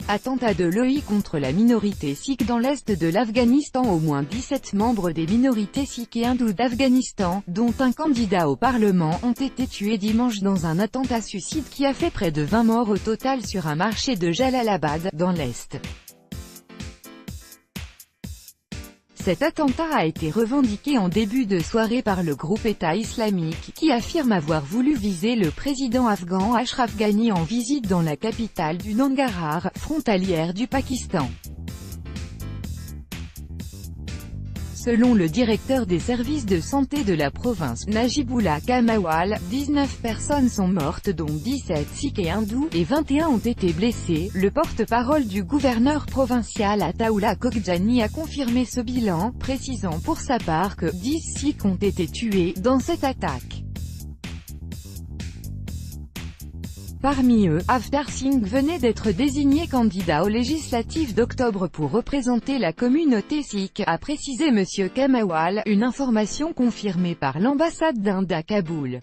Attentat de l'EI contre la minorité sikh dans l'est de l'Afghanistan. Au moins 17 membres des minorités sikh et hindous d'Afghanistan, dont un candidat au Parlement, ont été tués dimanche dans un attentat suicide qui a fait près de 20 morts au total sur un marché de Jalalabad, dans l'est. Cet attentat a été revendiqué en début de soirée par le groupe État islamique, qui affirme avoir voulu viser le président afghan Ashraf Ghani en visite dans la capitale du Nangarhar, frontalière du Pakistan. Selon le directeur des services de santé de la province, Najibullah Kamawal, 19 personnes sont mortes dont 17 sikhs et hindous, et 21 ont été blessés. Le porte-parole du gouverneur provincial Ataullah Khokjani a confirmé ce bilan, précisant pour sa part que 10 sikhs ont été tués dans cette attaque. Parmi eux, Avtar Singh venait d'être désigné candidat aux législatives d'octobre pour représenter la communauté sikh, a précisé M. Kamawal, une information confirmée par l'ambassade d'Inde à Kaboul.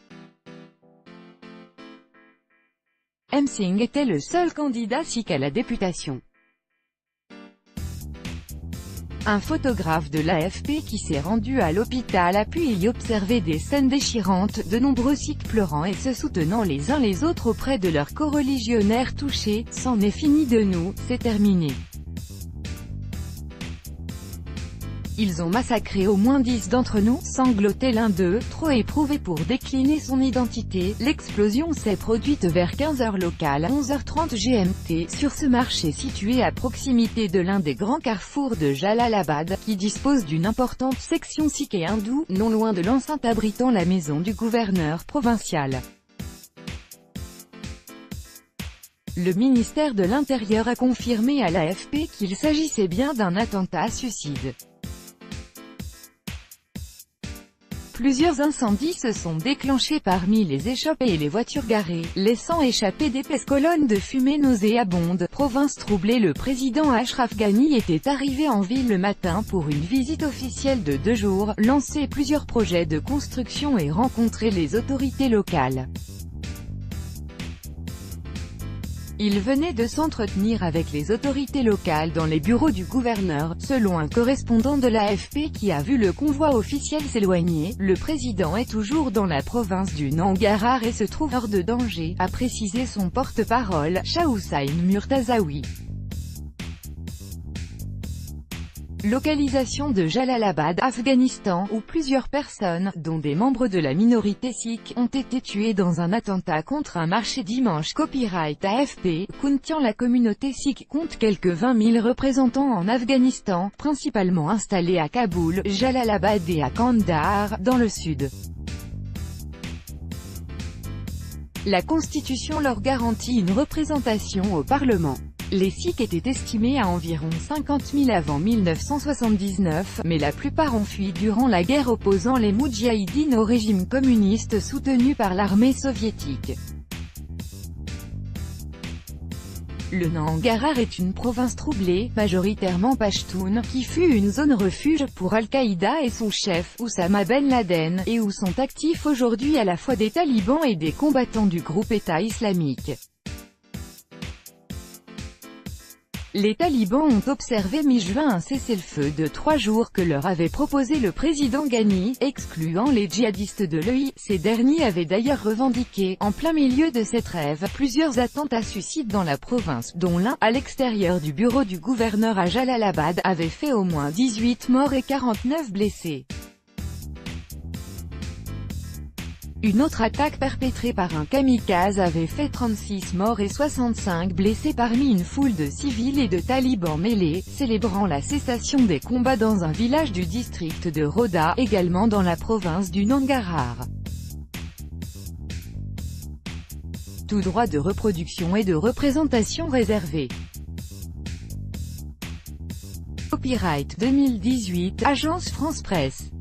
M. Singh était le seul candidat sikh à la députation. Un photographe de l'AFP qui s'est rendu à l'hôpital a pu y observer des scènes déchirantes, de nombreux sikhs pleurant et se soutenant les uns les autres auprès de leurs coreligionnaires touchés. C'en est fini de nous, c'est terminé. Ils ont massacré au moins 10 d'entre nous, sanglotait l'un d'eux, trop éprouvé pour décliner son identité. L'explosion s'est produite vers 15h locale, 11h30 GMT, sur ce marché situé à proximité de l'un des grands carrefours de Jalalabad, qui dispose d'une importante section sikh et hindoue, non loin de l'enceinte abritant la maison du gouverneur provincial. Le ministère de l'Intérieur a confirmé à l'AFP qu'il s'agissait bien d'un attentat suicide. Plusieurs incendies se sont déclenchés parmi les échappées et les voitures garées, laissant échapper d'épaisses colonnes de fumée nauséabondes. Province troublée. Le président Ashraf Ghani était arrivé en ville le matin pour une visite officielle de 2 jours, lancer plusieurs projets de construction et rencontrer les autorités locales. Il venait de s'entretenir avec les autorités locales dans les bureaux du gouverneur, selon un correspondant de l'AFP qui a vu le convoi officiel s'éloigner. Le président est toujours dans la province du Nangarhar et se trouve hors de danger, a précisé son porte-parole, Shahoussain Murtazawi. Localisation de Jalalabad, Afghanistan, où plusieurs personnes, dont des membres de la minorité sikh, ont été tuées dans un attentat contre un marché dimanche. Copyright AFP. Kuntian. La communauté sikh compte quelques 20 000 représentants en Afghanistan, principalement installés à Kaboul, Jalalabad et à Kandahar, dans le sud. La Constitution leur garantit une représentation au Parlement. Les Sikhs étaient estimés à environ 50 000 avant 1979, mais la plupart ont fui durant la guerre opposant les Moudjahidines au régime communiste soutenu par l'armée soviétique. Le Nangarhar est une province troublée, majoritairement pachtoune, qui fut une zone refuge pour Al-Qaïda et son chef, Oussama Ben Laden, et où sont actifs aujourd'hui à la fois des talibans et des combattants du groupe État islamique. Les talibans ont observé mi-juin un cessez-le-feu de 3 jours que leur avait proposé le président Ghani, excluant les djihadistes de l'EI. Ces derniers avaient d'ailleurs revendiqué, en plein milieu de cette trêve, plusieurs attentats suicides dans la province, dont l'un, à l'extérieur du bureau du gouverneur à Jalalabad, avait fait au moins 18 morts et 49 blessés. Une autre attaque perpétrée par un kamikaze avait fait 36 morts et 65 blessés parmi une foule de civils et de talibans mêlés, célébrant la cessation des combats dans un village du district de Roda, également dans la province du Nangarhar. Tout droit de reproduction et de représentation réservé. Copyright 2018, Agence France Presse.